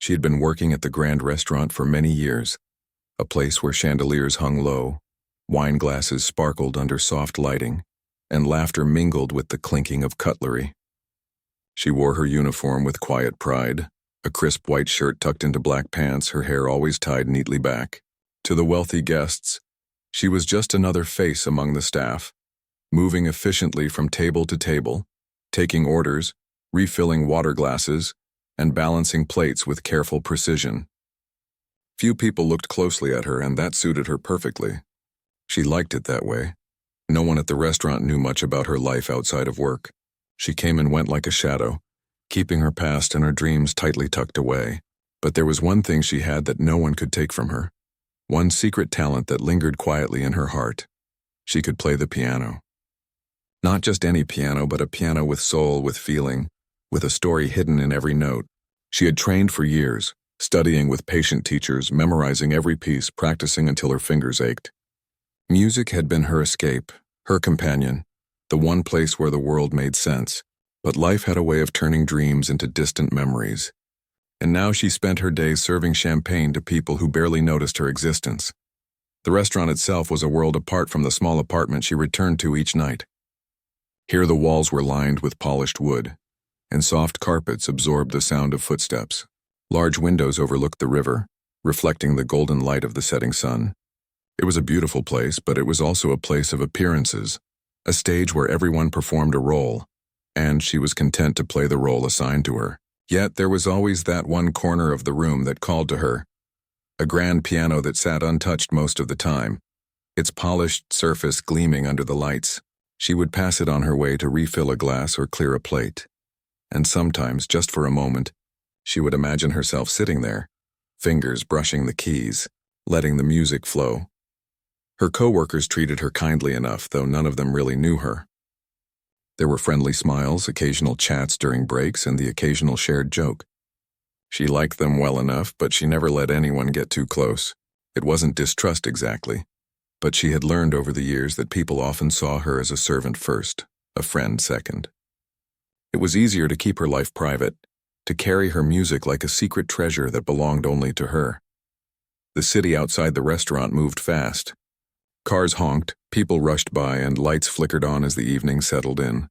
She had been working at the Grand Restaurant for many years, a place where chandeliers hung low, wine glasses sparkled under soft lighting, and laughter mingled with the clinking of cutlery. She wore her uniform with quiet pride, a crisp white shirt tucked into black pants, her hair always tied neatly back. To the wealthy guests, she was just another face among the staff, moving efficiently from table to table, taking orders, refilling water glasses, and balancing plates with careful precision. Few people looked closely at her, and that suited her perfectly. She liked it that way. No one at the restaurant knew much about her life outside of work. She came and went like a shadow, keeping her past and her dreams tightly tucked away. But there was one thing she had that no one could take from her. One secret talent that lingered quietly in her heart. She could play the piano. Not just any piano, but a piano with soul, with feeling, with a story hidden in every note. She had trained for years, studying with patient teachers, memorizing every piece, practicing until her fingers ached. Music had been her escape, her companion, the one place where the world made sense. But life had a way of turning dreams into distant memories. And now she spent her days serving champagne to people who barely noticed her existence. The restaurant itself was a world apart from the small apartment she returned to each night. Here the walls were lined with polished wood, and soft carpets absorbed the sound of footsteps. Large windows overlooked the river, reflecting the golden light of the setting sun. It was a beautiful place, but it was also a place of appearances, a stage where everyone performed a role, and she was content to play the role assigned to her. Yet there was always that one corner of the room that called to her, a grand piano that sat untouched most of the time, its polished surface gleaming under the lights. She would pass it on her way to refill a glass or clear a plate. And sometimes, just for a moment, she would imagine herself sitting there, fingers brushing the keys, letting the music flow. Her coworkers treated her kindly enough, though none of them really knew her. There were friendly smiles, occasional chats during breaks, and the occasional shared joke. She liked them well enough, but she never let anyone get too close. It wasn't distrust exactly, but she had learned over the years that people often saw her as a servant first, a friend second. It was easier to keep her life private, to carry her music like a secret treasure that belonged only to her. The city outside the restaurant moved fast. Cars honked, people rushed by, and lights flickered on as the evening settled in.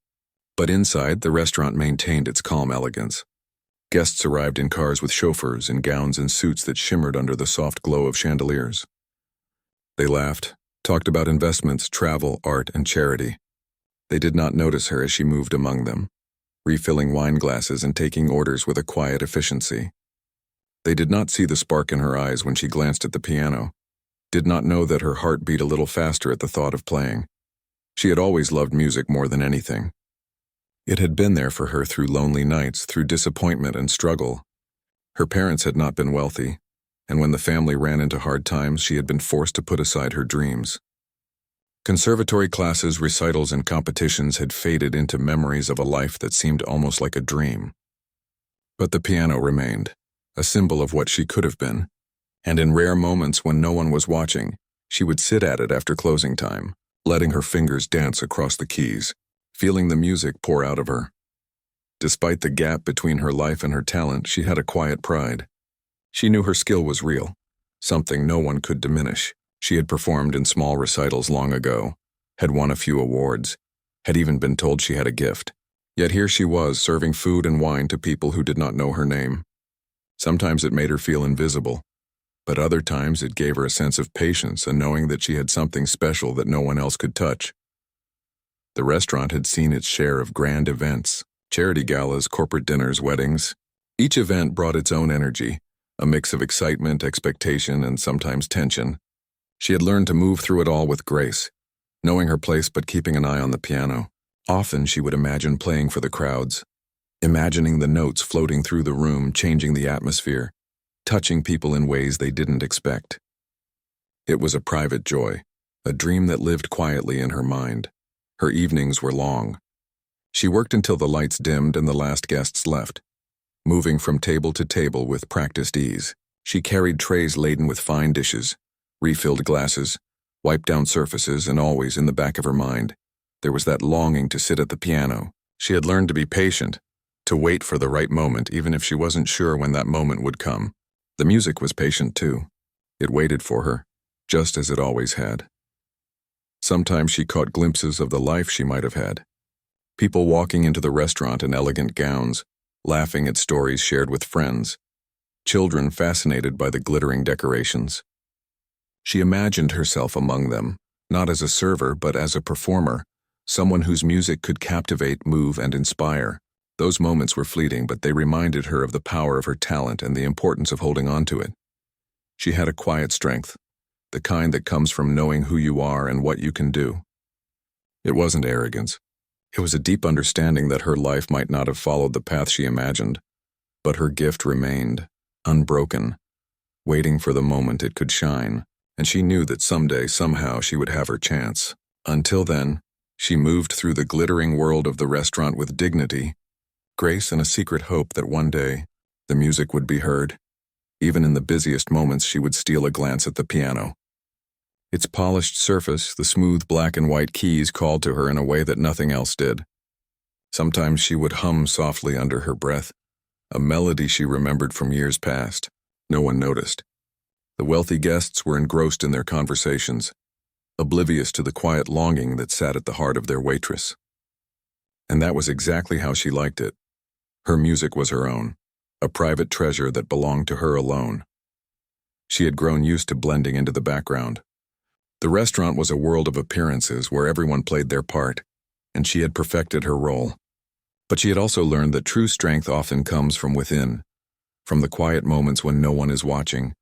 But inside, the restaurant maintained its calm elegance. Guests arrived in cars with chauffeurs in gowns and suits that shimmered under the soft glow of chandeliers. They laughed, talked about investments, travel, art, and charity. They did not notice her as she moved among them, refilling wine glasses and taking orders with a quiet efficiency. They did not see the spark in her eyes when she glanced at the piano, did not know that her heart beat a little faster at the thought of playing. She had always loved music more than anything. It had been there for her through lonely nights, through disappointment and struggle. Her parents had not been wealthy, and when the family ran into hard times, she had been forced to put aside her dreams. Conservatory classes, recitals, and competitions had faded into memories of a life that seemed almost like a dream. But the piano remained, a symbol of what she could have been. And in rare moments when no one was watching, she would sit at it after closing time, letting her fingers dance across the keys, feeling the music pour out of her. Despite the gap between her life and her talent, she had a quiet pride. She knew her skill was real, something no one could diminish. She had performed in small recitals long ago, had won a few awards, had even been told she had a gift. Yet here she was, serving food and wine to people who did not know her name. Sometimes it made her feel invisible, but other times it gave her a sense of patience and knowing that she had something special that no one else could touch. The restaurant had seen its share of grand events, charity galas, corporate dinners, weddings. Each event brought its own energy, a mix of excitement, expectation, and sometimes tension. She had learned to move through it all with grace, knowing her place but keeping an eye on the piano. Often she would imagine playing for the crowds, imagining the notes floating through the room, changing the atmosphere, touching people in ways they didn't expect. It was a private joy, a dream that lived quietly in her mind. Her evenings were long. She worked until the lights dimmed and the last guests left, moving from table to table with practiced ease. She carried trays laden with fine dishes, refilled glasses, wiped down surfaces, and always in the back of her mind, there was that longing to sit at the piano. She had learned to be patient, to wait for the right moment even if she wasn't sure when that moment would come. The music was patient too. It waited for her, just as it always had. Sometimes she caught glimpses of the life she might have had. People walking into the restaurant in elegant gowns, laughing at stories shared with friends. Children fascinated by the glittering decorations. She imagined herself among them, not as a server but as a performer, someone whose music could captivate, move, and inspire. Those moments were fleeting, but they reminded her of the power of her talent and the importance of holding on to it. She had a quiet strength, the kind that comes from knowing who you are and what you can do. It wasn't arrogance. It was a deep understanding that her life might not have followed the path she imagined, but her gift remained, unbroken, waiting for the moment it could shine, and she knew that someday, somehow, she would have her chance. Until then, she moved through the glittering world of the restaurant with dignity, grace, and a secret hope that one day, the music would be heard. Even in the busiest moments, she would steal a glance at the piano. Its polished surface, the smooth black and white keys called to her in a way that nothing else did. Sometimes she would hum softly under her breath, a melody she remembered from years past. No one noticed. The wealthy guests were engrossed in their conversations, oblivious to the quiet longing that sat at the heart of their waitress. And that was exactly how she liked it. Her music was her own, a private treasure that belonged to her alone. She had grown used to blending into the background. The restaurant was a world of appearances where everyone played their part, and she had perfected her role. But she had also learned that true strength often comes from within, from the quiet moments when no one is watching,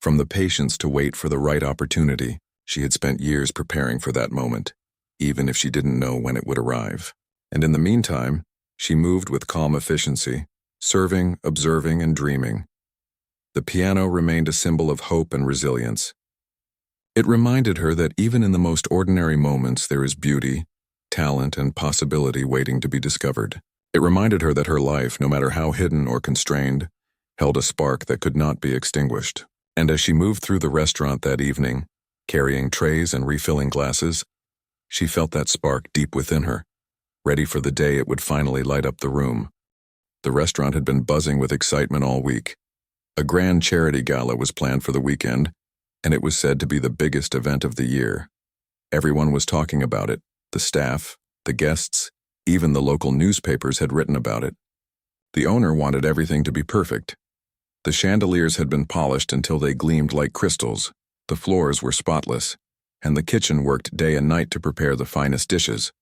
from the patience to wait for the right opportunity. She had spent years preparing for that moment, even if she didn't know when it would arrive. And in the meantime, she moved with calm efficiency, serving, observing, and dreaming. The piano remained a symbol of hope and resilience. It reminded her that even in the most ordinary moments there is beauty, talent, and possibility waiting to be discovered. It reminded her that her life, no matter how hidden or constrained, held a spark that could not be extinguished. And as she moved through the restaurant that evening, carrying trays and refilling glasses, she felt that spark deep within her, ready for the day it would finally light up the room. The restaurant had been buzzing with excitement all week. A grand charity gala was planned for the weekend, and it was said to be the biggest event of the year. Everyone was talking about it. The staff, the guests, even the local newspapers had written about it. The owner wanted everything to be perfect. The chandeliers had been polished until they gleamed like crystals, the floors were spotless, and the kitchen worked day and night to prepare the finest dishes.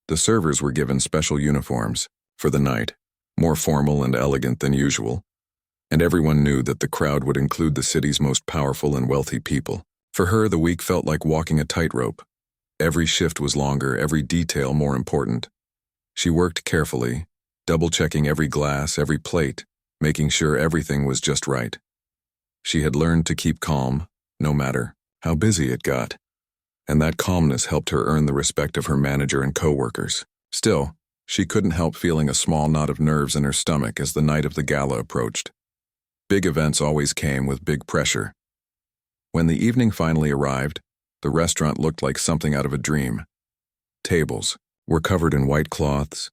The servers were given special uniforms for the night, more formal and elegant than usual, and everyone knew that the crowd would include the city's most powerful and wealthy people. For her, the week felt like walking a tightrope. Every shift was longer, every detail more important. She worked carefully, double-checking every glass, every plate, making sure everything was just right. She had learned to keep calm, no matter how busy it got, and that calmness helped her earn the respect of her manager and co-workers. Still, she couldn't help feeling a small knot of nerves in her stomach as the night of the gala approached. Big events always came with big pressure. When the evening finally arrived, the restaurant looked like something out of a dream. Tables were covered in white cloths,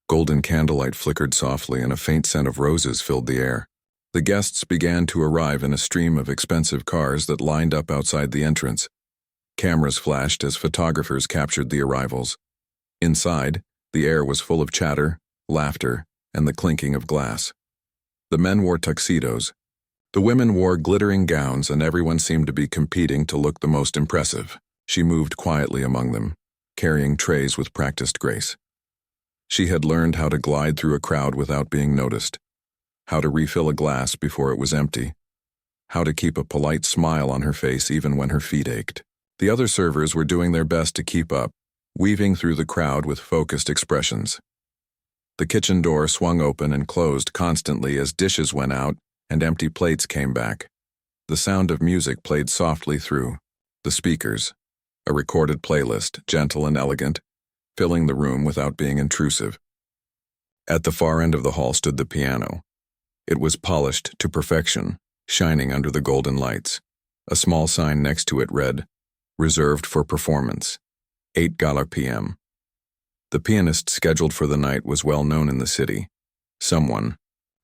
golden candlelight flickered softly, and a faint scent of roses filled the air. The guests began to arrive in a stream of expensive cars that lined up outside the entrance. Cameras flashed as photographers captured the arrivals. Inside, the air was full of chatter, laughter, and the clinking of glass. The men wore tuxedos. The women wore glittering gowns, and everyone seemed to be competing to look the most impressive. She moved quietly among them, carrying trays with practiced grace. She had learned how to glide through a crowd without being noticed, how to refill a glass before it was empty, how to keep a polite smile on her face even when her feet ached. The other servers were doing their best to keep up, weaving through the crowd with focused expressions. The kitchen door swung open and closed constantly as dishes went out and empty plates came back. The sound of music played softly through the speakers, a recorded playlist, gentle and elegant, filling the room without being intrusive. At the far end of the hall stood the piano. It was polished to perfection, shining under the golden lights. A small sign next to it read, "Reserved for performance, 8 p.m." The pianist scheduled for the night was well known in the city. Someone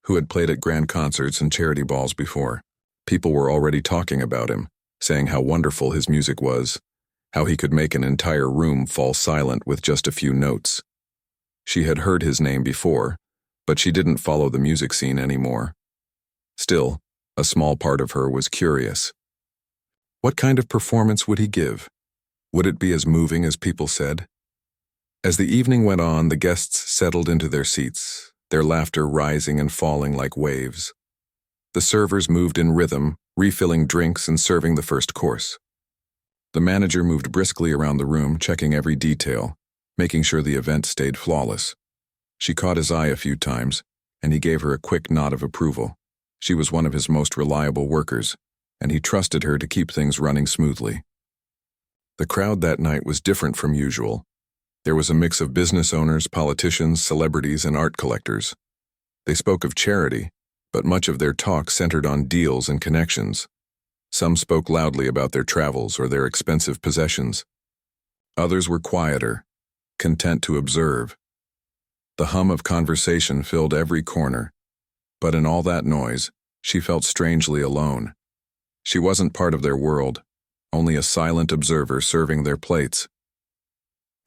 who had played at grand concerts and charity balls before. People were already talking about him, saying how wonderful his music was, how he could make an entire room fall silent with just a few notes. She had heard his name before, but she didn't follow the music scene anymore. Still, a small part of her was curious. What kind of performance would he give? Would it be as moving as people said? As the evening went on, the guests settled into their seats, their laughter rising and falling like waves. The servers moved in rhythm, refilling drinks and serving the first course. The manager moved briskly around the room, checking every detail, making sure the event stayed flawless. She caught his eye a few times, and he gave her a quick nod of approval. She was one of his most reliable workers, and he trusted her to keep things running smoothly. The crowd that night was different from usual. There was a mix of business owners, politicians, celebrities, and art collectors. They spoke of charity, but much of their talk centered on deals and connections. Some spoke loudly about their travels or their expensive possessions. Others were quieter, content to observe. The hum of conversation filled every corner, but in all that noise, she felt strangely alone. She wasn't part of their world, only a silent observer serving their plates.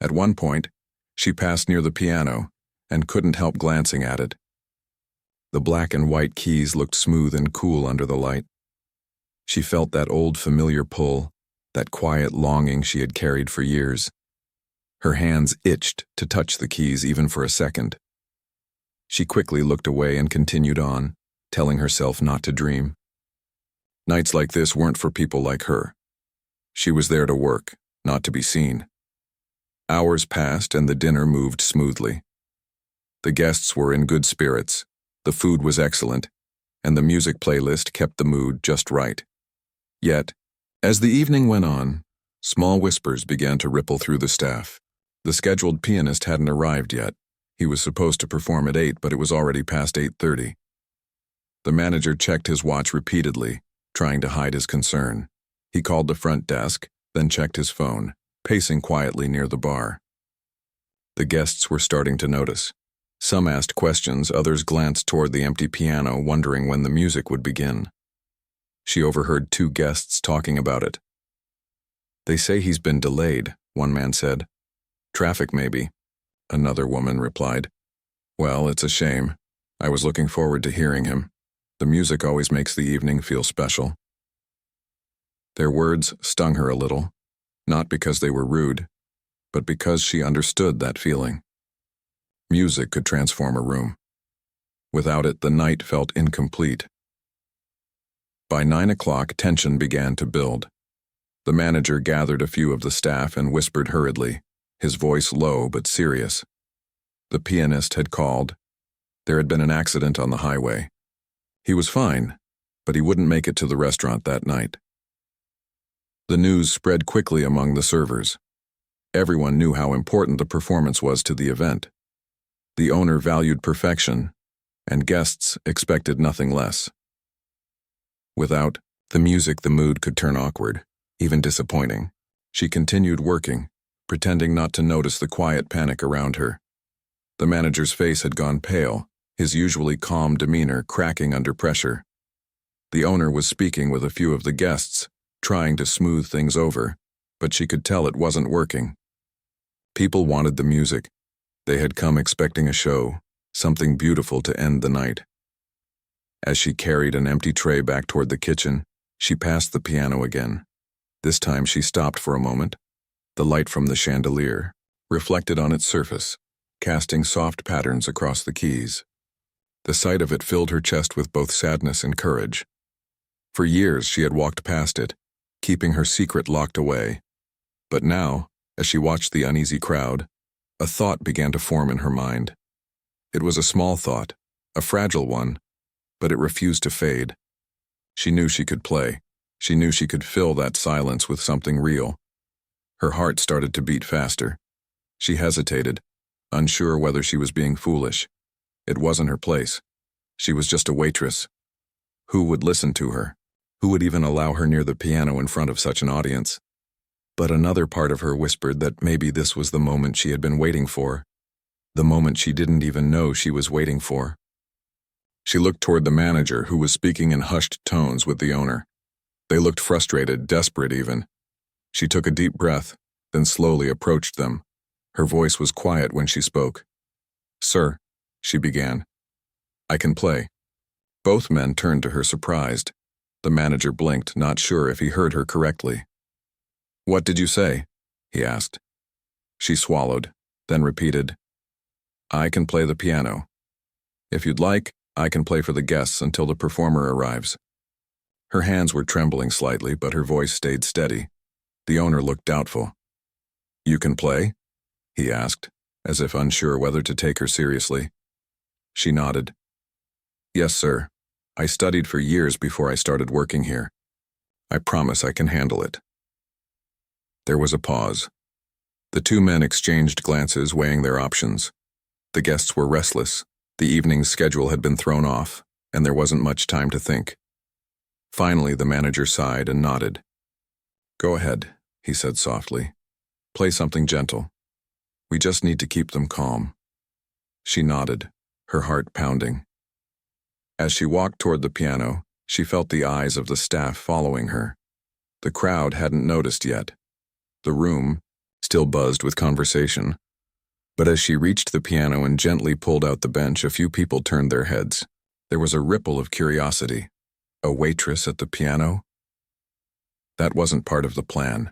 At one point, she passed near the piano and couldn't help glancing at it. The black and white keys looked smooth and cool under the light. She felt that old familiar pull, that quiet longing she had carried for years. Her hands itched to touch the keys even for a second. She quickly looked away and continued on, telling herself not to dream. Nights like this weren't for people like her. She was there to work, not to be seen. Hours passed and the dinner moved smoothly. The guests were in good spirits, the food was excellent, and the music playlist kept the mood just right. Yet, as the evening went on, small whispers began to ripple through the staff. The scheduled pianist hadn't arrived yet. He was supposed to perform at 8, but it was already past 8:30. The manager checked his watch repeatedly, trying to hide his concern. He called the front desk, then checked his phone, pacing quietly near the bar. The guests were starting to notice. Some asked questions, others glanced toward the empty piano, wondering when the music would begin. She overheard 2 guests talking about it. "They say he's been delayed," one man said. "Traffic, maybe," another woman replied. "Well, it's a shame. I was looking forward to hearing him. The music always makes the evening feel special." Their words stung her a little, not because they were rude, but because she understood that feeling. Music could transform a room. Without it, the night felt incomplete. By 9 o'clock, tension began to build. The manager gathered a few of the staff and whispered hurriedly, his voice low but serious. The pianist had called. There had been an accident on the highway. He was fine, but he wouldn't make it to the restaurant that night. The news spread quickly among the servers. Everyone knew how important the performance was to the event. The owner valued perfection, and guests expected nothing less. Without the music, the mood could turn awkward, even disappointing. She continued working, pretending not to notice the quiet panic around her. The manager's face had gone pale, his usually calm demeanor cracking under pressure. The owner was speaking with a few of the guests, trying to smooth things over, but she could tell it wasn't working. People wanted the music. They had come expecting a show, something beautiful to end the night. As she carried an empty tray back toward the kitchen, she passed the piano again. This time she stopped for a moment. The light from the chandelier reflected on its surface, casting soft patterns across the keys. The sight of it filled her chest with both sadness and courage. For years she had walked past it, keeping her secret locked away. But now, as she watched the uneasy crowd, a thought began to form in her mind. It was a small thought, a fragile one, but it refused to fade. She knew she could play. She knew she could fill that silence with something real. Her heart started to beat faster. She hesitated, unsure whether she was being foolish. It wasn't her place. She was just a waitress. Who would listen to her? Who would even allow her near the piano in front of such an audience? But another part of her whispered that maybe this was the moment she had been waiting for, the moment she didn't even know she was waiting for. She looked toward the manager, who was speaking in hushed tones with the owner. They looked frustrated, desperate even. She took a deep breath, then slowly approached them. Her voice was quiet when she spoke. "Sir," she began, "I can play." Both men turned to her surprised. The manager blinked, not sure if he heard her correctly. "What did you say?" he asked. She swallowed, then repeated, "I can play the piano. If you'd like, I can play for the guests until the performer arrives." Her hands were trembling slightly, but her voice stayed steady. The owner looked doubtful. "You can play?" he asked, as if unsure whether to take her seriously. She nodded. "Yes, sir. I studied for years before I started working here. I promise I can handle it." There was a pause. The two men exchanged glances, weighing their options. The guests were restless. The evening's schedule had been thrown off, and there wasn't much time to think. Finally, the manager sighed and nodded. "Go ahead," he said softly. "Play something gentle. We just need to keep them calm." She nodded, her heart pounding. As she walked toward the piano, she felt the eyes of the staff following her. The crowd hadn't noticed yet. The room still buzzed with conversation. But as she reached the piano and gently pulled out the bench, a few people turned their heads. There was a ripple of curiosity. A waitress at the piano? That wasn't part of the plan.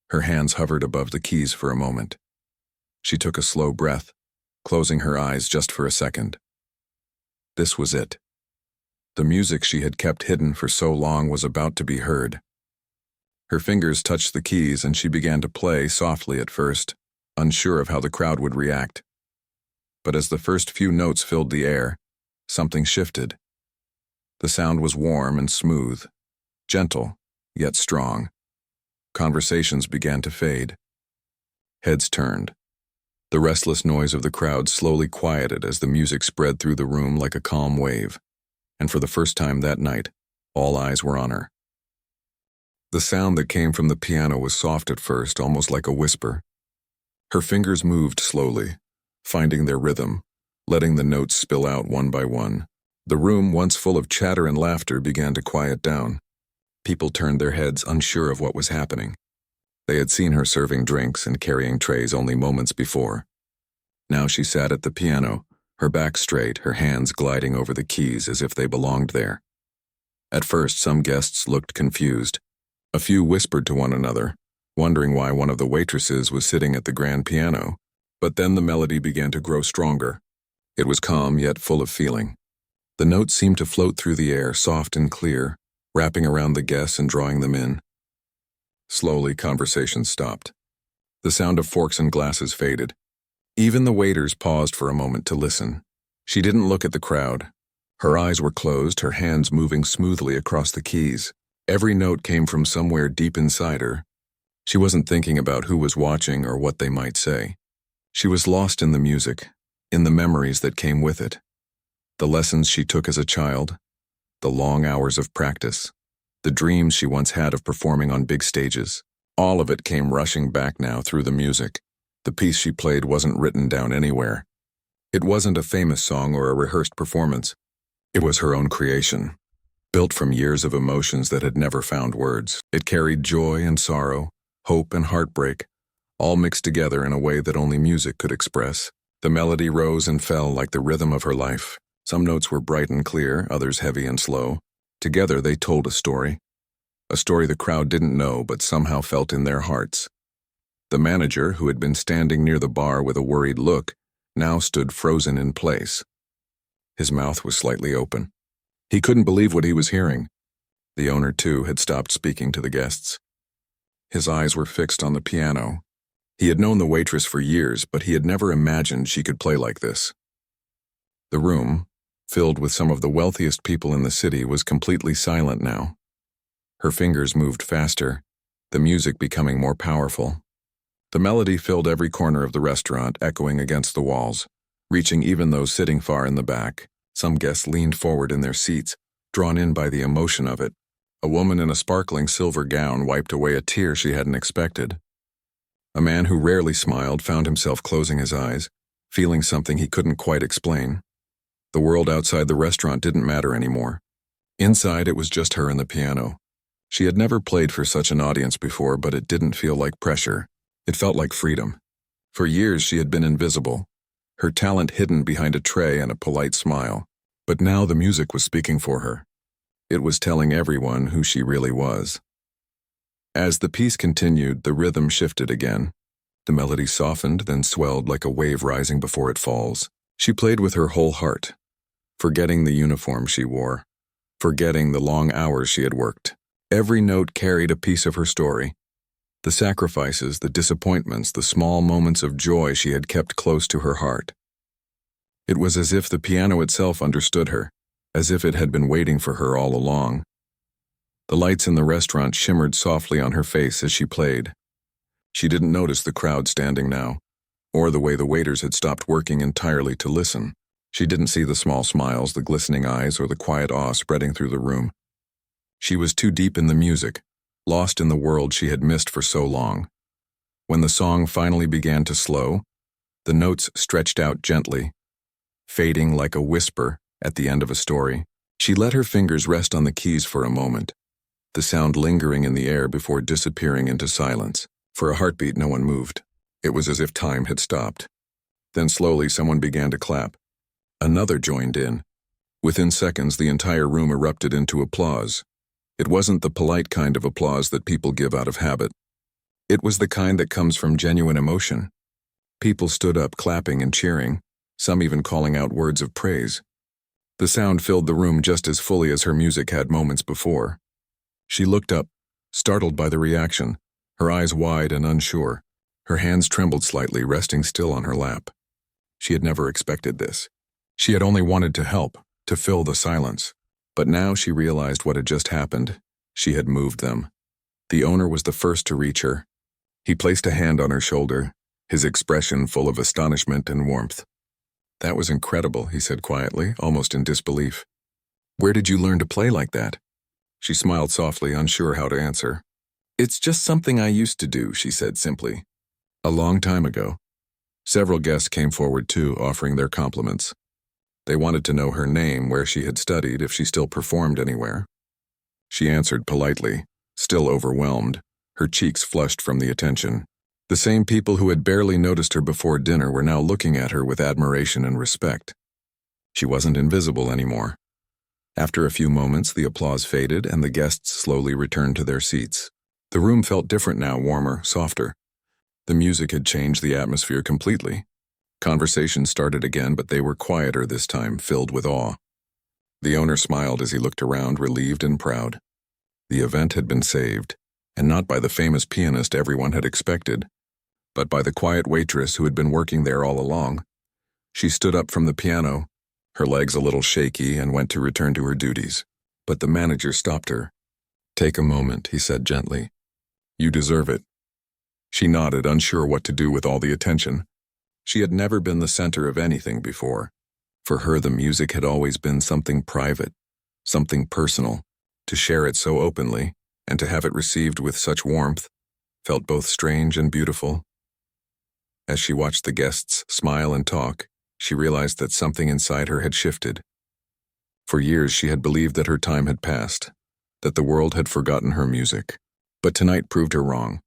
Her hands hovered above the keys for a moment. She took a slow breath, closing her eyes just for a second. This was it. The music she had kept hidden for so long was about to be heard. Her fingers touched the keys and she began to play softly at first, unsure of how the crowd would react. But as the first few notes filled the air, something shifted. The sound was warm and smooth, gentle, yet strong. Conversations began to fade. Heads turned. The restless noise of the crowd slowly quieted as the music spread through the room like a calm wave. And for the first time that night, all eyes were on her. The sound that came from the piano was soft at first, almost like a whisper. Her fingers moved slowly, finding their rhythm, letting the notes spill out one by one. The room, once full of chatter and laughter, began to quiet down. People turned their heads, unsure of what was happening. They had seen her serving drinks and carrying trays only moments before. Now she sat at the piano, her back straight, her hands gliding over the keys as if they belonged there. At first, some guests looked confused. A few whispered to one another, wondering why one of the waitresses was sitting at the grand piano. But then the melody began to grow stronger. It was calm yet full of feeling. The notes seemed to float through the air, soft and clear, wrapping around the guests and drawing them in. Slowly, conversation stopped. The sound of forks and glasses faded. Even the waiters paused for a moment to listen. She didn't look at the crowd. Her eyes were closed, her hands moving smoothly across the keys. Every note came from somewhere deep inside her. She wasn't thinking about who was watching or what they might say. She was lost in the music, in the memories that came with it. The lessons she took as a child, the long hours of practice, the dreams she once had of performing on big stages. All of it came rushing back now through the music. The piece she played wasn't written down anywhere. It wasn't a famous song or a rehearsed performance. It was her own creation, built from years of emotions that had never found words. It carried joy and sorrow, hope and heartbreak, all mixed together in a way that only music could express. The melody rose and fell like the rhythm of her life. Some notes were bright and clear, others heavy and slow. Together they told a story the crowd didn't know but somehow felt in their hearts. The manager, who had been standing near the bar with a worried look, now stood frozen in place. His mouth was slightly open. He couldn't believe what he was hearing. The owner, too, had stopped speaking to the guests. His eyes were fixed on the piano. He had known the waitress for years, but he had never imagined she could play like this. The room, filled with some of the wealthiest people in the city, was completely silent now. Her fingers moved faster, the music becoming more powerful. The melody filled every corner of the restaurant, echoing against the walls, reaching even those sitting far in the back. Some guests leaned forward in their seats, drawn in by the emotion of it. A woman in a sparkling silver gown wiped away a tear she hadn't expected. A man who rarely smiled found himself closing his eyes, feeling something he couldn't quite explain. The world outside the restaurant didn't matter anymore. Inside, it was just her and the piano. She had never played for such an audience before, but it didn't feel like pressure. It felt like freedom. For years, she had been invisible, her talent hidden behind a tray and a polite smile. But now the music was speaking for her. It was telling everyone who she really was. As the piece continued, the rhythm shifted again. The melody softened, then swelled like a wave rising before it falls. She played with her whole heart, forgetting the uniform she wore, forgetting the long hours she had worked. Every note carried a piece of her story. The sacrifices, the disappointments, the small moments of joy she had kept close to her heart. It was as if the piano itself understood her, as if it had been waiting for her all along. The lights in the restaurant shimmered softly on her face as she played. She didn't notice the crowd standing now, or the way the waiters had stopped working entirely to listen. She didn't see the small smiles, the glistening eyes, or the quiet awe spreading through the room. She was too deep in the music, lost in the world she had missed for so long. When the song finally began to slow, the notes stretched out gently, fading like a whisper at the end of a story. She let her fingers rest on the keys for a moment, the sound lingering in the air before disappearing into silence. For a heartbeat, no one moved. It was as if time had stopped. Then slowly someone began to clap. Another joined in. Within seconds, the entire room erupted into applause. It wasn't the polite kind of applause that people give out of habit. It was the kind that comes from genuine emotion. People stood up, clapping and cheering, some even calling out words of praise. The sound filled the room just as fully as her music had moments before. She looked up, startled by the reaction, her eyes wide and unsure. Her hands trembled slightly, resting still on her lap. She had never expected this. She had only wanted to help, to fill the silence. But now she realized what had just happened. She had moved them. The owner was the first to reach her. He placed a hand on her shoulder, his expression full of astonishment and warmth. "That was incredible," he said quietly, almost in disbelief. "Where did you learn to play like that?" She smiled softly, unsure how to answer. "It's just something I used to do," she said simply. "A long time ago." Several guests came forward too, offering their compliments. They wanted to know her name, where she had studied, if she still performed anywhere. She answered politely, still overwhelmed, her cheeks flushed from the attention. The same people who had barely noticed her before dinner were now looking at her with admiration and respect. She wasn't invisible anymore. After a few moments, the applause faded and the guests slowly returned to their seats. The room felt different now, warmer, softer. The music had changed the atmosphere completely. Conversations started again, but they were quieter this time, filled with awe. The owner smiled as he looked around, relieved and proud. The event had been saved, and not by the famous pianist everyone had expected, but by the quiet waitress who had been working there all along. She stood up from the piano, her legs a little shaky, and went to return to her duties. But the manager stopped her. "Take a moment," he said gently. "You deserve it." She nodded, unsure what to do with all the attention. She had never been the center of anything before. For her, the music had always been something private, something personal. To share it so openly, and to have it received with such warmth, felt both strange and beautiful. As she watched the guests smile and talk, she realized that something inside her had shifted. For years she had believed that her time had passed, that the world had forgotten her music. But tonight proved her wrong.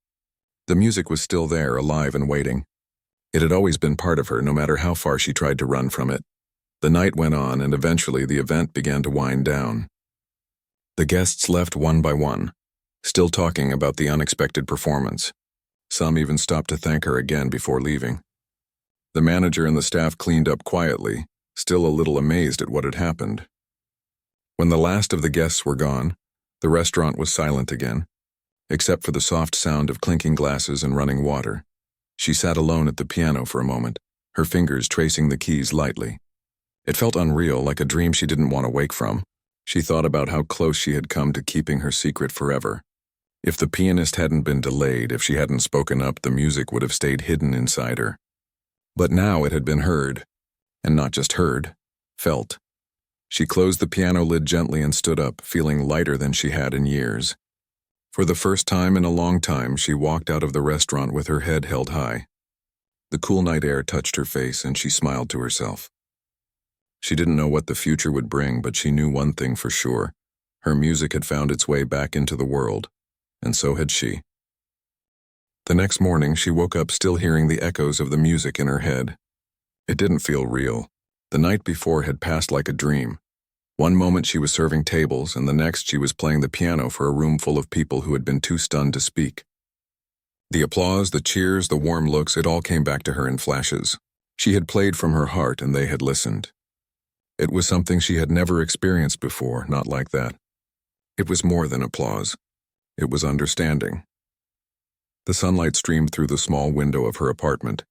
The music was still there, alive and waiting. It had always been part of her, no matter how far she tried to run from it. The night went on, and eventually the event began to wind down. The guests left one by one, still talking about the unexpected performance. Some even stopped to thank her again before leaving. The manager and the staff cleaned up quietly, still a little amazed at what had happened. When the last of the guests were gone, the restaurant was silent again, except for the soft sound of clinking glasses and running water. She sat alone at the piano for a moment, her fingers tracing the keys lightly. It felt unreal, like a dream she didn't want to wake from. She thought about how close she had come to keeping her secret forever. If the pianist hadn't been delayed, if she hadn't spoken up, the music would have stayed hidden inside her. But now it had been heard, and not just heard, felt. She closed the piano lid gently and stood up, feeling lighter than she had in years. For the first time in a long time, she walked out of the restaurant with her head held high. The cool night air touched her face, and she smiled to herself. She didn't know what the future would bring, but she knew one thing for sure. Her music had found its way back into the world, and so had she. The next morning, she woke up still hearing the echoes of the music in her head. It didn't feel real. The night before had passed like a dream. One moment she was serving tables, and the next she was playing the piano for a room full of people who had been too stunned to speak. The applause, the cheers, the warm looks, it all came back to her in flashes. She had played from her heart, and they had listened. It was something she had never experienced before, not like that. It was more than applause. It was understanding. The sunlight streamed through the small window of her apartment,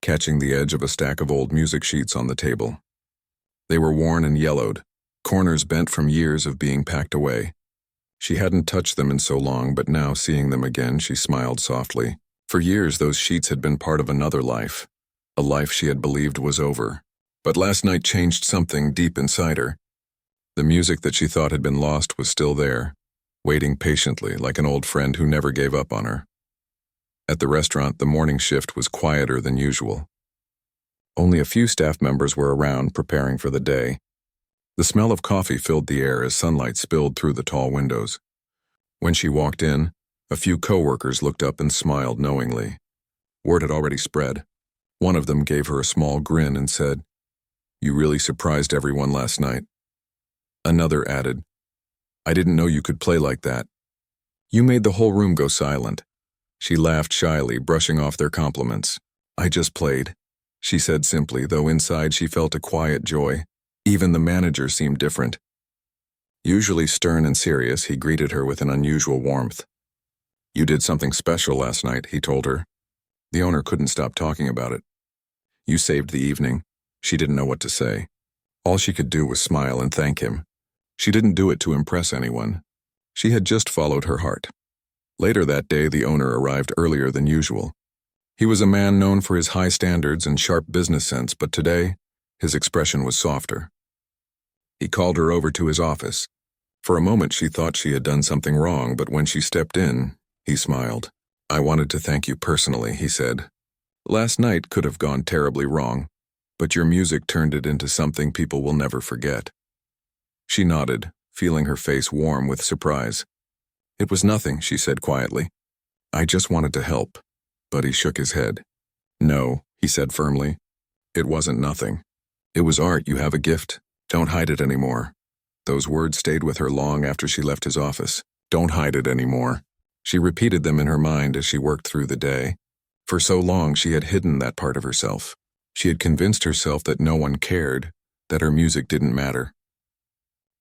catching the edge of a stack of old music sheets on the table. They were worn and yellowed, corners bent from years of being packed away. She hadn't touched them in so long, but now, seeing them again, she smiled softly. For years, those sheets had been part of another life, a life she had believed was over. But last night changed something deep inside her. The music that she thought had been lost was still there, waiting patiently like an old friend who never gave up on her. At the restaurant, the morning shift was quieter than usual. Only a few staff members were around, preparing for the day. The smell of coffee filled the air as sunlight spilled through the tall windows. When she walked in, a few coworkers looked up and smiled knowingly. Word had already spread. One of them gave her a small grin and said, "You really surprised everyone last night." Another added, "I didn't know you could play like that. You made the whole room go silent." She laughed shyly, brushing off their compliments. "I just played," she said simply, though inside she felt a quiet joy. Even the manager seemed different. Usually stern and serious, he greeted her with an unusual warmth. "You did something special last night," he told her. The owner couldn't stop talking about it. "You saved the evening." She didn't know what to say. All she could do was smile and thank him. She didn't do it to impress anyone. She had just followed her heart. Later that day, the owner arrived earlier than usual. He was a man known for his high standards and sharp business sense, but today, his expression was softer. He called her over to his office. For a moment, she thought she had done something wrong, but when she stepped in, he smiled. "I wanted to thank you personally," he said. "Last night could have gone terribly wrong, but your music turned it into something people will never forget." She nodded, feeling her face warm with surprise. "It was nothing," she said quietly. "I just wanted to help." But he shook his head. "No," he said firmly. "It wasn't nothing. It was art. You have a gift. Don't hide it anymore." Those words stayed with her long after she left his office. Don't hide it anymore. She repeated them in her mind as she worked through the day. For so long, she had hidden that part of herself. She had convinced herself that no one cared, that her music didn't matter.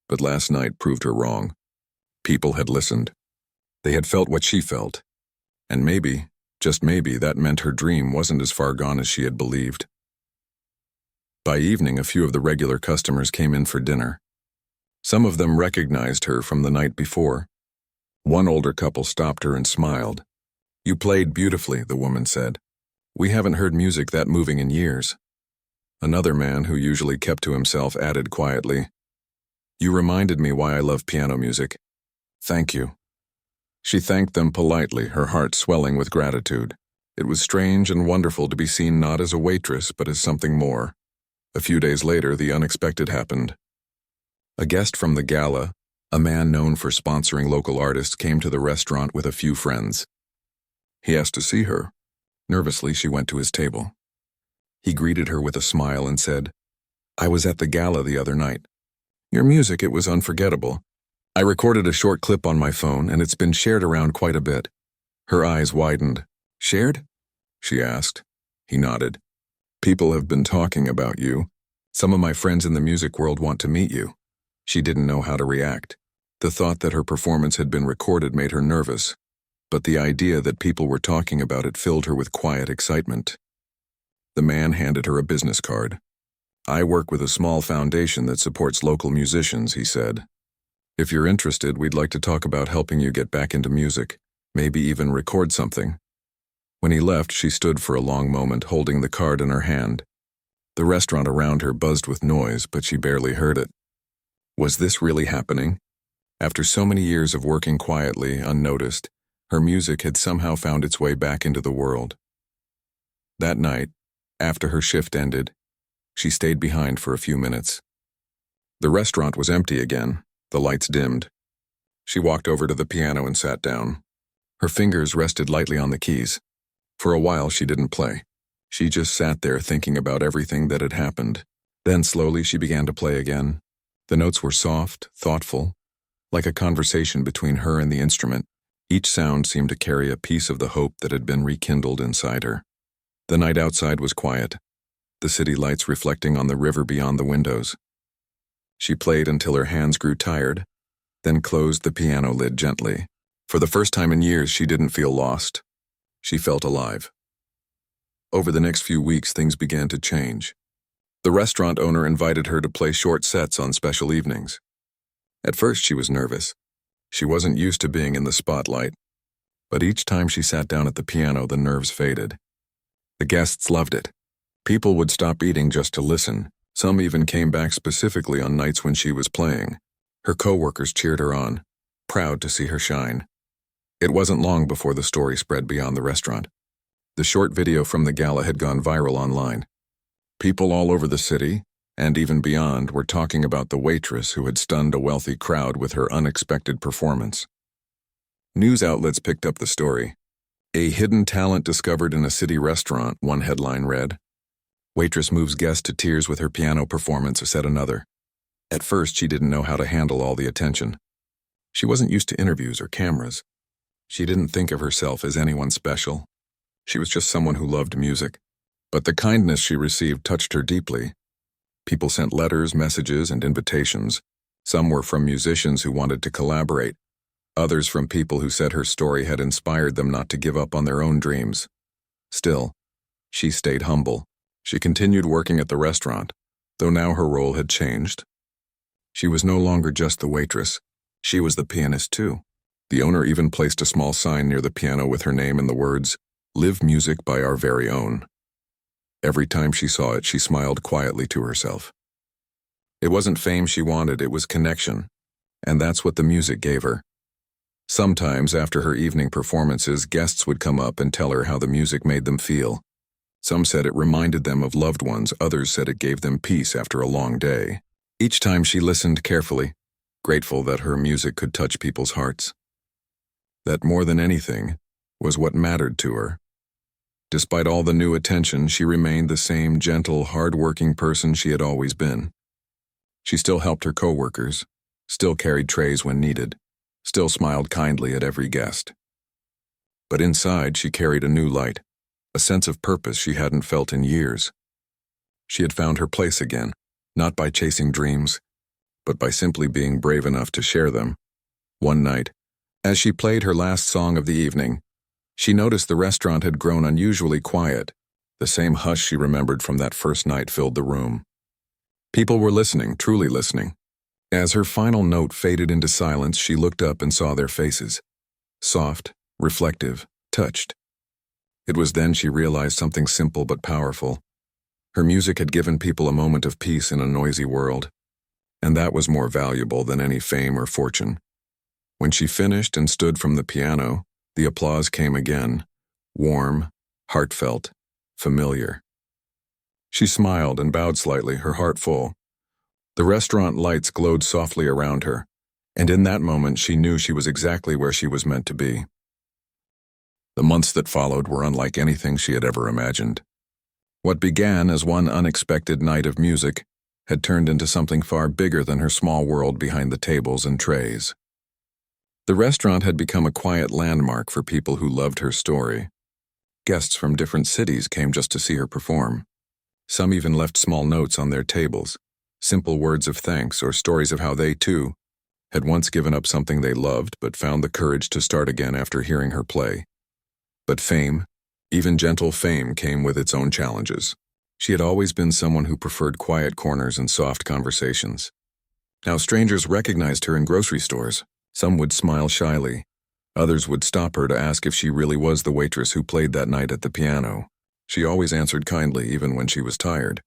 But last night proved her wrong. People had listened. They had felt what she felt. And maybe, just maybe, that meant her dream wasn't as far gone as she had believed. By evening, a few of the regular customers came in for dinner. Some of them recognized her from the night before. One older couple stopped her and smiled. "You played beautifully," the woman said. "We haven't heard music that moving in years." Another man, who usually kept to himself, added quietly, "You reminded me why I love piano music. Thank you." She thanked them politely, her heart swelling with gratitude. It was strange and wonderful to be seen not as a waitress, but as something more. A few days later, the unexpected happened. A guest from the gala, a man known for sponsoring local artists, came to the restaurant with a few friends. He asked to see her. Nervously, she went to his table. He greeted her with a smile and said, "I was at the gala the other night. Your music, it was unforgettable. I recorded a short clip on my phone, and it's been shared around quite a bit." Her eyes widened. "Shared?" she asked. He nodded. "People have been talking about you. Some of my friends in the music world want to meet you." She didn't know how to react. The thought that her performance had been recorded made her nervous, but the idea that people were talking about it filled her with quiet excitement. The man handed her a business card. "I work with a small foundation that supports local musicians," he said. "If you're interested, we'd like to talk about helping you get back into music, maybe even record something." When he left, she stood for a long moment, holding the card in her hand. The restaurant around her buzzed with noise, but she barely heard it. Was this really happening? After so many years of working quietly, unnoticed, her music had somehow found its way back into the world. That night, after her shift ended, she stayed behind for a few minutes. The restaurant was empty again, the lights dimmed. She walked over to the piano and sat down. Her fingers rested lightly on the keys. For a while she didn't play. She just sat there thinking about everything that had happened. Then slowly she began to play again. The notes were soft, thoughtful, like a conversation between her and the instrument. Each sound seemed to carry a piece of the hope that had been rekindled inside her. The night outside was quiet, the city lights reflecting on the river beyond the windows. She played until her hands grew tired, then closed the piano lid gently. For the first time in years, she didn't feel lost. She felt alive. Over the next few weeks, things began to change. The restaurant owner invited her to play short sets on special evenings. At first, she was nervous. She wasn't used to being in the spotlight. But each time she sat down at the piano, the nerves faded. The guests loved it. People would stop eating just to listen. Some even came back specifically on nights when she was playing. Her co-workers cheered her on, proud to see her shine. It wasn't long before the story spread beyond the restaurant. The short video from the gala had gone viral online. People all over the city, and even beyond, were talking about the waitress who had stunned a wealthy crowd with her unexpected performance. News outlets picked up the story. A hidden talent discovered in a city restaurant, one headline read. Waitress moves guests to tears with her piano performance, said another. At first, she didn't know how to handle all the attention. She wasn't used to interviews or cameras. She didn't think of herself as anyone special. She was just someone who loved music. But the kindness she received touched her deeply. People sent letters, messages, and invitations. Some were from musicians who wanted to collaborate. Others from people who said her story had inspired them not to give up on their own dreams. Still, she stayed humble. She continued working at the restaurant, though now her role had changed. She was no longer just the waitress. She was the pianist too. The owner even placed a small sign near the piano with her name and the words, "Live music by our very own." Every time she saw it, she smiled quietly to herself. It wasn't fame she wanted, it was connection. And that's what the music gave her. Sometimes, after her evening performances, guests would come up and tell her how the music made them feel. Some said it reminded them of loved ones, others said it gave them peace after a long day. Each time she listened carefully, grateful that her music could touch people's hearts. That more than anything was what mattered to her. Despite all the new attention, she remained the same gentle, hard-working person she had always been. She still helped her co-workers, still carried trays when needed, still smiled kindly at every guest. But inside, she carried a new light, a sense of purpose she hadn't felt in years. She had found her place again, not by chasing dreams, but by simply being brave enough to share them. One night, as she played her last song of the evening, she noticed the restaurant had grown unusually quiet. The same hush she remembered from that first night filled the room. People were listening, truly listening. As her final note faded into silence, she looked up and saw their faces. Soft, reflective, touched. It was then she realized something simple but powerful. Her music had given people a moment of peace in a noisy world, and that was more valuable than any fame or fortune. When she finished and stood from the piano, the applause came again, warm, heartfelt, familiar. She smiled and bowed slightly, her heart full. The restaurant lights glowed softly around her, and in that moment she knew she was exactly where she was meant to be. The months that followed were unlike anything she had ever imagined. What began as one unexpected night of music had turned into something far bigger than her small world behind the tables and trays. The restaurant had become a quiet landmark for people who loved her story. Guests from different cities came just to see her perform. Some even left small notes on their tables, simple words of thanks or stories of how they, too, had once given up something they loved but found the courage to start again after hearing her play. But fame, even gentle fame, came with its own challenges. She had always been someone who preferred quiet corners and soft conversations. Now strangers recognized her in grocery stores. Some would smile shyly. Others would stop her to ask if she really was the waitress who played that night at the piano. She always answered kindly, even when she was tired.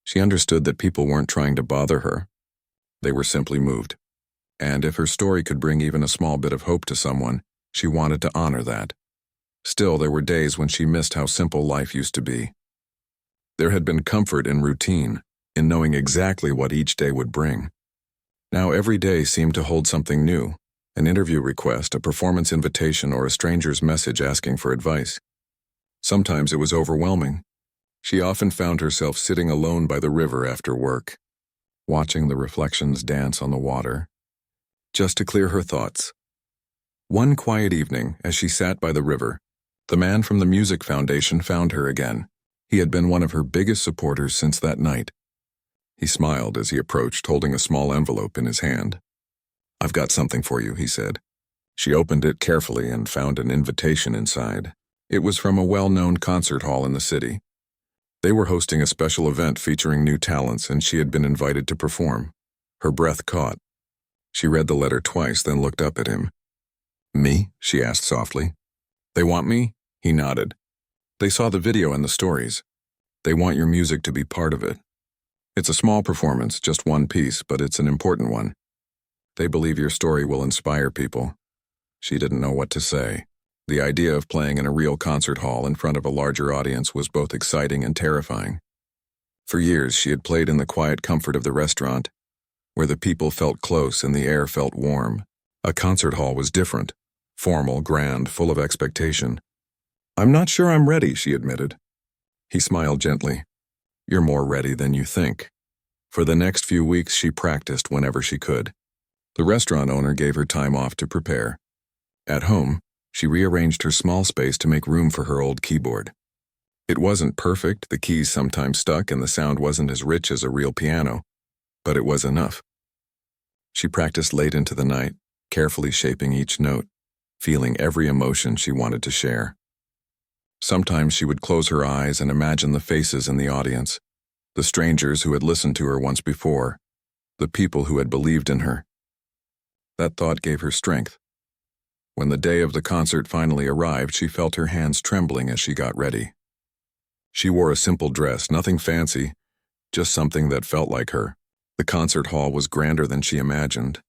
She understood that people weren't trying to bother her. They were simply moved. And if her story could bring even a small bit of hope to someone, she wanted to honor that. Still, there were days when she missed how simple life used to be. There had been comfort in routine, in knowing exactly what each day would bring. Now every day seemed to hold something new, an interview request, a performance invitation, or a stranger's message asking for advice. Sometimes it was overwhelming. She often found herself sitting alone by the river after work, watching the reflections dance on the water, just to clear her thoughts. One quiet evening, as she sat by the river, the man from the Music Foundation found her again. He had been one of her biggest supporters since that night. He smiled as he approached, holding a small envelope in his hand. "I've got something for you," he said. She opened it carefully and found an invitation inside. It was from a well-known concert hall in the city. They were hosting a special event featuring new talents, and she had been invited to perform. Her breath caught. She read the letter twice, then looked up at him. "Me?" she asked softly. "They want me?" He nodded. "They saw the video and the stories. They want your music to be part of it. It's a small performance, just one piece, but it's an important one. They believe your story will inspire people." She didn't know what to say. The idea of playing in a real concert hall in front of a larger audience was both exciting and terrifying. For years, she had played in the quiet comfort of the restaurant, where the people felt close and the air felt warm. A concert hall was different, formal, grand, full of expectation. "I'm not sure I'm ready," she admitted. He smiled gently. "You're more ready than you think." For the next few weeks, she practiced whenever she could. The restaurant owner gave her time off to prepare. At home, she rearranged her small space to make room for her old keyboard. It wasn't perfect, the keys sometimes stuck, and the sound wasn't as rich as a real piano, but it was enough. She practiced late into the night, carefully shaping each note, feeling every emotion she wanted to share. Sometimes she would close her eyes and imagine the faces in the audience, the strangers who had listened to her once before, the people who had believed in her. That thought gave her strength. When the day of the concert finally arrived, she felt her hands trembling as she got ready. She wore a simple dress, nothing fancy, just something that felt like her. The concert hall was grander than she imagined.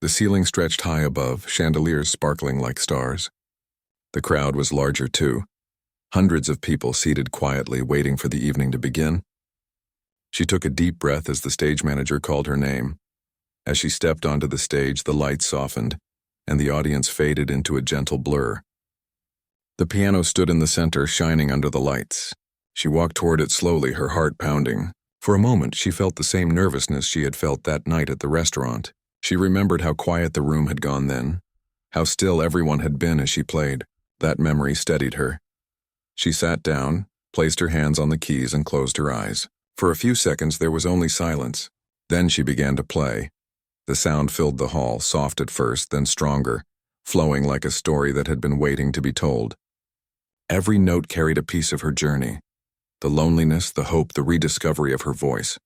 The ceiling stretched high above, chandeliers sparkling like stars. The crowd was larger too. Hundreds of people seated quietly, waiting for the evening to begin. She took a deep breath as the stage manager called her name. As she stepped onto the stage, the lights softened, and the audience faded into a gentle blur. The piano stood in the center, shining under the lights. She walked toward it slowly, her heart pounding. For a moment, she felt the same nervousness she had felt that night at the restaurant. She remembered how quiet the room had gone then, how still everyone had been as she played. That memory steadied her. She sat down, placed her hands on the keys, and closed her eyes. For a few seconds, there was only silence. Then she began to play. The sound filled the hall, soft at first, then stronger, flowing like a story that had been waiting to be told. Every note carried a piece of her journey, the loneliness, the hope, the rediscovery of her voice.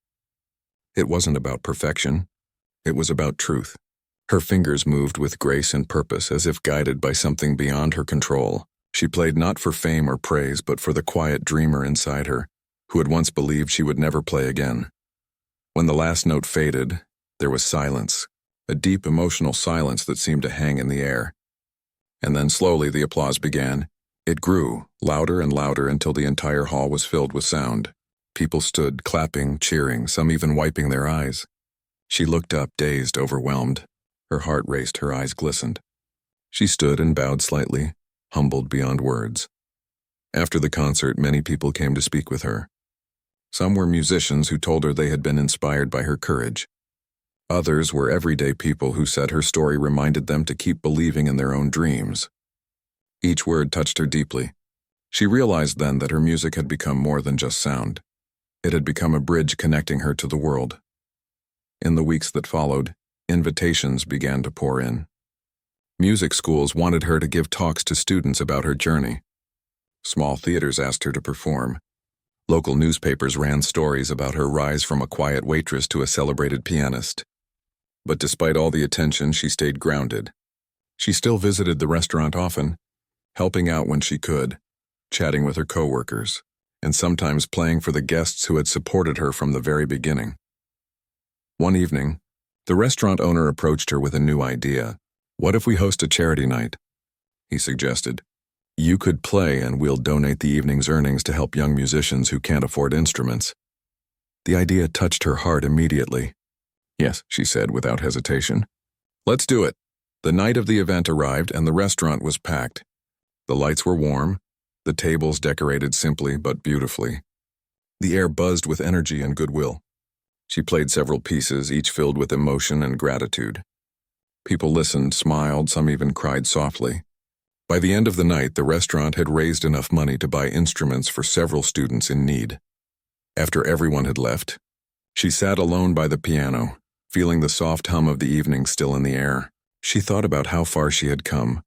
It wasn't about perfection. It was about truth. Her fingers moved with grace and purpose, as if guided by something beyond her control. She played not for fame or praise, but for the quiet dreamer inside her, who had once believed she would never play again. When the last note faded, there was silence, a deep emotional silence that seemed to hang in the air. And then slowly the applause began. It grew, louder and louder, until the entire hall was filled with sound. People stood, clapping, cheering, some even wiping their eyes. She looked up, dazed, overwhelmed. Her heart raced, her eyes glistened. She stood and bowed slightly, humbled beyond words. After the concert, many people came to speak with her. Some were musicians who told her they had been inspired by her courage. Others were everyday people who said her story reminded them to keep believing in their own dreams. Each word touched her deeply. She realized then that her music had become more than just sound. It had become a bridge connecting her to the world. In the weeks that followed, invitations began to pour in. Music schools wanted her to give talks to students about her journey. Small theaters asked her to perform. Local newspapers ran stories about her rise from a quiet waitress to a celebrated pianist. But despite all the attention, she stayed grounded. She still visited the restaurant often, helping out when she could, chatting with her coworkers, and sometimes playing for the guests who had supported her from the very beginning. One evening, the restaurant owner approached her with a new idea. "What if we host a charity night?" he suggested. "You could play and we'll donate the evening's earnings to help young musicians who can't afford instruments." The idea touched her heart immediately. Yes, she said without hesitation. Let's do it. The night of the event arrived and the restaurant was packed. The lights were warm, the tables decorated simply but beautifully. The air buzzed with energy and goodwill. She played several pieces, each filled with emotion and gratitude. People listened, smiled, some even cried softly. By the end of the night, the restaurant had raised enough money to buy instruments for several students in need. After everyone had left, she sat alone by the piano, feeling the soft hum of the evening still in the air. She thought about how far she had come,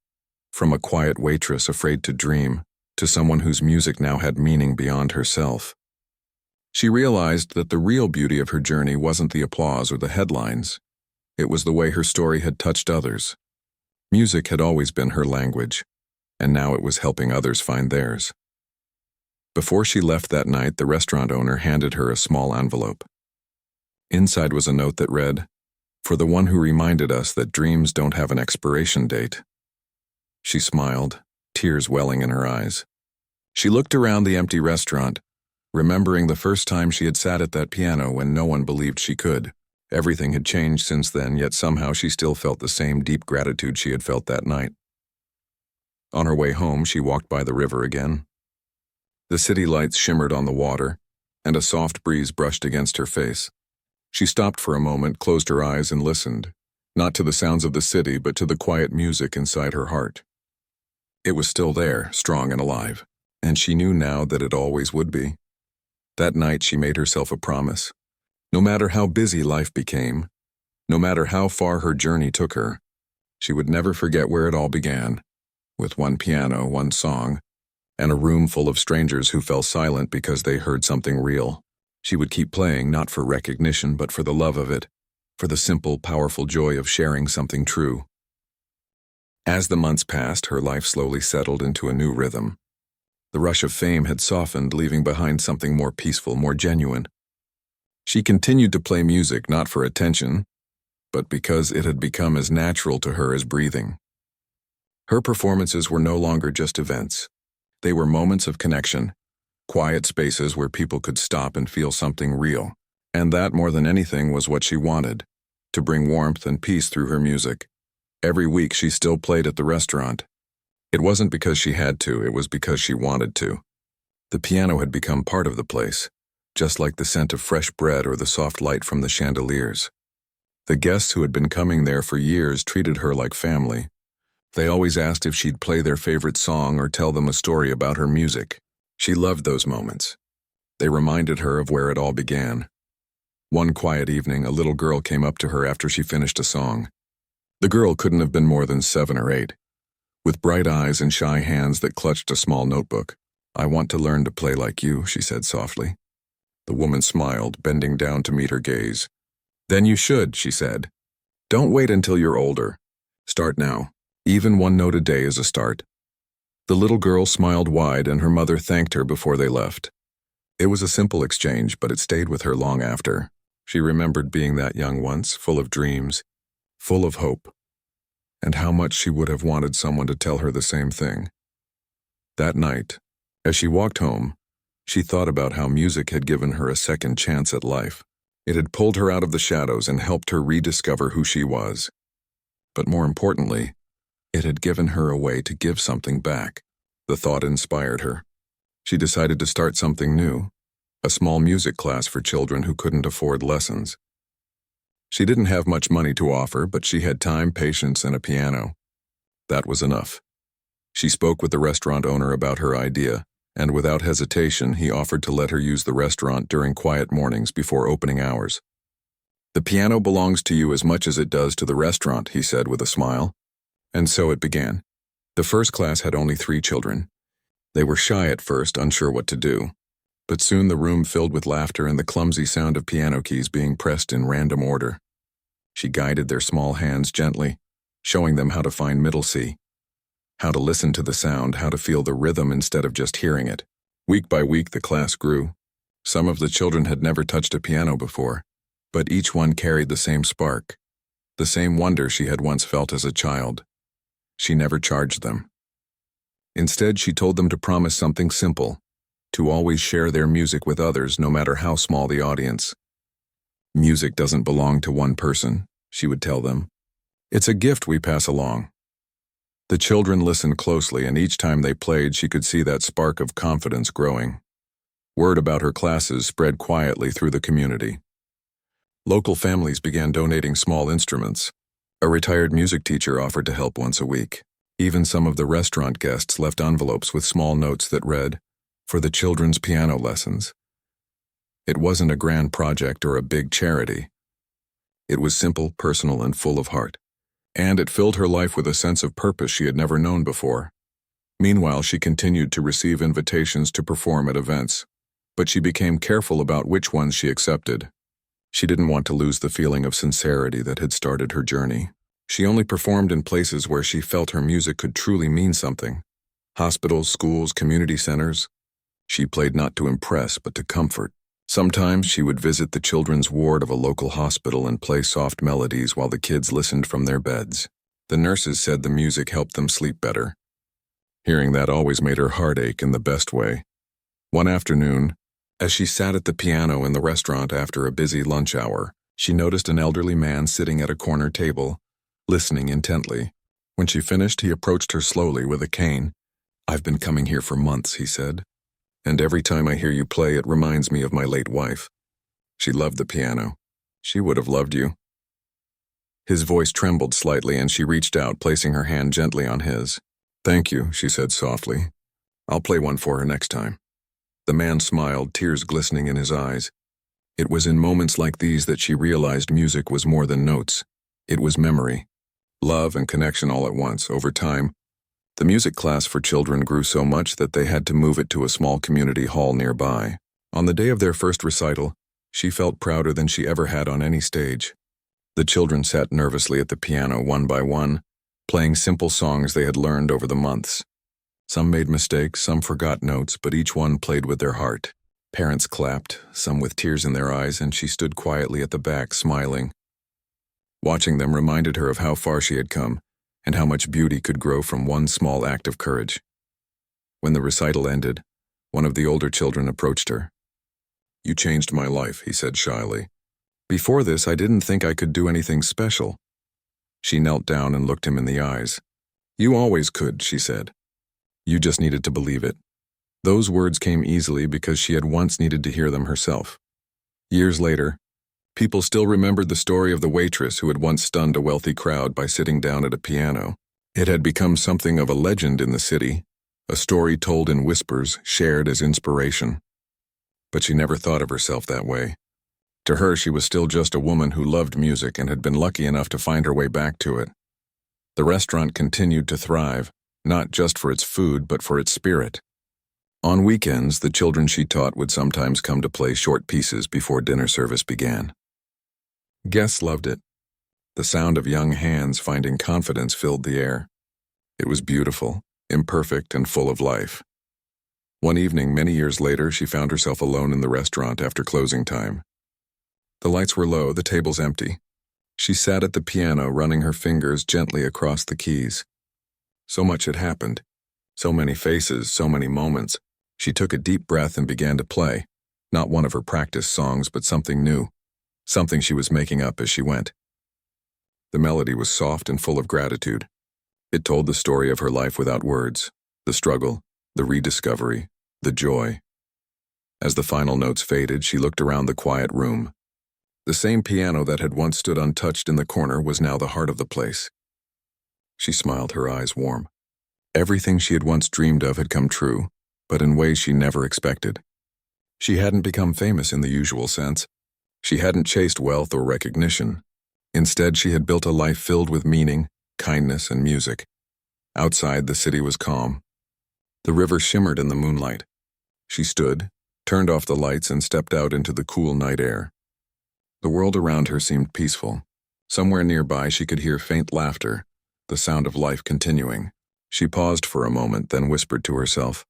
from a quiet waitress afraid to dream, to someone whose music now had meaning beyond herself. She realized that the real beauty of her journey wasn't the applause or the headlines. It was the way her story had touched others. Music had always been her language, and now it was helping others find theirs. Before she left that night, the restaurant owner handed her a small envelope. Inside was a note that read, "For the one who reminded us that dreams don't have an expiration date." She smiled, tears welling in her eyes. She looked around the empty restaurant, remembering the first time she had sat at that piano when no one believed she could. Everything had changed since then, yet somehow she still felt the same deep gratitude she had felt that night. On her way home, she walked by the river again. The city lights shimmered on the water, and a soft breeze brushed against her face. She stopped for a moment, closed her eyes, and listened, not to the sounds of the city, but to the quiet music inside her heart. It was still there, strong and alive, and she knew now that it always would be. That night she made herself a promise. No matter how busy life became, no matter how far her journey took her, she would never forget where it all began, with one piano, one song, and a room full of strangers who fell silent because they heard something real. She would keep playing, not for recognition, but for the love of it, for the simple, powerful joy of sharing something true. As the months passed, her life slowly settled into a new rhythm. The rush of fame had softened, leaving behind something more peaceful, more genuine. She continued to play music not for attention, but because it had become as natural to her as breathing. Her performances were no longer just events. They were moments of connection, quiet spaces where people could stop and feel something real. And that, more than anything, was what she wanted, to bring warmth and peace through her music. Every week she still played at the restaurant. It wasn't because she had to, it was because she wanted to. The piano had become part of the place, just like the scent of fresh bread or the soft light from the chandeliers. The guests who had been coming there for years treated her like family. They always asked if she'd play their favorite song or tell them a story about her music. She loved those moments. They reminded her of where it all began. One quiet evening, a little girl came up to her after she finished a song. The girl couldn't have been more than 7 or 8. With bright eyes and shy hands that clutched a small notebook. "I want to learn to play like you," she said softly. The woman smiled, bending down to meet her gaze. "Then you should," she said. "Don't wait until you're older. Start now. Even one note a day is a start." The little girl smiled wide, and her mother thanked her before they left. It was a simple exchange, but it stayed with her long after. She remembered being that young once, full of dreams, full of hope, and how much she would have wanted someone to tell her the same thing. That night, as she walked home, she thought about how music had given her a second chance at life. It had pulled her out of the shadows and helped her rediscover who she was. But more importantly, it had given her a way to give something back. The thought inspired her. She decided to start something new, a small music class for children who couldn't afford lessons. She didn't have much money to offer, but she had time, patience, and a piano. That was enough. She spoke with the restaurant owner about her idea, and without hesitation, he offered to let her use the restaurant during quiet mornings before opening hours. "The piano belongs to you as much as it does to the restaurant," he said with a smile. And so it began. The first class had only 3 children. They were shy at first, unsure what to do. But soon the room filled with laughter and the clumsy sound of piano keys being pressed in random order. She guided their small hands gently, showing them how to find middle C, how to listen to the sound, how to feel the rhythm instead of just hearing it. Week by week, the class grew. Some of the children had never touched a piano before, but each one carried the same spark, the same wonder she had once felt as a child. She never charged them. Instead, she told them to promise something simple, to always share their music with others, no matter how small the audience. Music doesn't belong to one person, she would tell them. It's a gift we pass along. The children listened closely, and each time they played, she could see that spark of confidence growing. Word about her classes spread quietly through the community. Local families began donating small instruments. A retired music teacher offered to help once a week. Even some of the restaurant guests left envelopes with small notes that read, "For the children's piano lessons." It wasn't a grand project or a big charity. It was simple, personal, and full of heart. And it filled her life with a sense of purpose she had never known before. Meanwhile, she continued to receive invitations to perform at events, but she became careful about which ones she accepted. She didn't want to lose the feeling of sincerity that had started her journey. She only performed in places where she felt her music could truly mean something. Hospitals, schools, community centers. She played not to impress, but to comfort. Sometimes she would visit the children's ward of a local hospital and play soft melodies while the kids listened from their beds. The nurses said the music helped them sleep better. Hearing that always made her heart ache in the best way. One afternoon, as she sat at the piano in the restaurant after a busy lunch hour, she noticed an elderly man sitting at a corner table, listening intently. When she finished, he approached her slowly with a cane. "I've been coming here for months," he said. "And every time I hear you play, it reminds me of my late wife. She loved the piano. She would have loved you." His voice trembled slightly, and she reached out, placing her hand gently on his. "Thank you," she said softly. "I'll play one for her next time." The man smiled, tears glistening in his eyes. It was in moments like these that she realized music was more than notes. It was memory, love, and connection all at once. Over time, the music class for children grew so much that they had to move it to a small community hall nearby. On the day of their first recital, she felt prouder than she ever had on any stage. The children sat nervously at the piano one by one, playing simple songs they had learned over the months. Some made mistakes, some forgot notes, but each one played with their heart. Parents clapped, some with tears in their eyes, and she stood quietly at the back, smiling. Watching them reminded her of how far she had come, and how much beauty could grow from one small act of courage. When the recital ended, one of the older children approached her. "You changed my life," he said shyly. "Before this, I didn't think I could do anything special." She knelt down and looked him in the eyes. "You always could," she said. "You just needed to believe it." Those words came easily because she had once needed to hear them herself. Years later, people still remembered the story of the waitress who had once stunned a wealthy crowd by sitting down at a piano. It had become something of a legend in the city, a story told in whispers, shared as inspiration. But she never thought of herself that way. To her, she was still just a woman who loved music and had been lucky enough to find her way back to it. The restaurant continued to thrive, not just for its food, but for its spirit. On weekends, the children she taught would sometimes come to play short pieces before dinner service began. Guests loved it. The sound of young hands finding confidence filled the air. It was beautiful, imperfect, and full of life. One evening, many years later, she found herself alone in the restaurant after closing time. The lights were low, the tables empty. She sat at the piano, running her fingers gently across the keys. So much had happened. So many faces, so many moments. She took a deep breath and began to play. Not one of her practice songs, but something new. Something she was making up as she went. The melody was soft and full of gratitude. It told the story of her life without words, the struggle, the rediscovery, the joy. As the final notes faded, she looked around the quiet room. The same piano that had once stood untouched in the corner was now the heart of the place. She smiled, her eyes warm. Everything she had once dreamed of had come true, but in ways she never expected. She hadn't become famous in the usual sense. She hadn't chased wealth or recognition. Instead, she had built a life filled with meaning, kindness, and music. Outside, the city was calm. The river shimmered in the moonlight. She stood, turned off the lights, and stepped out into the cool night air. The world around her seemed peaceful. Somewhere nearby, she could hear faint laughter, the sound of life continuing. She paused for a moment, then whispered to herself,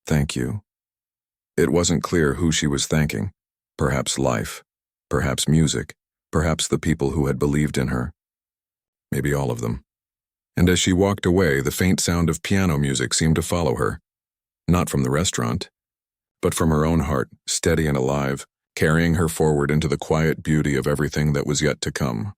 "Thank you." It wasn't clear who she was thanking. Perhaps life, perhaps music, perhaps the people who had believed in her. Maybe all of them. And as she walked away, the faint sound of piano music seemed to follow her. Not from the restaurant, but from her own heart, steady and alive, carrying her forward into the quiet beauty of everything that was yet to come.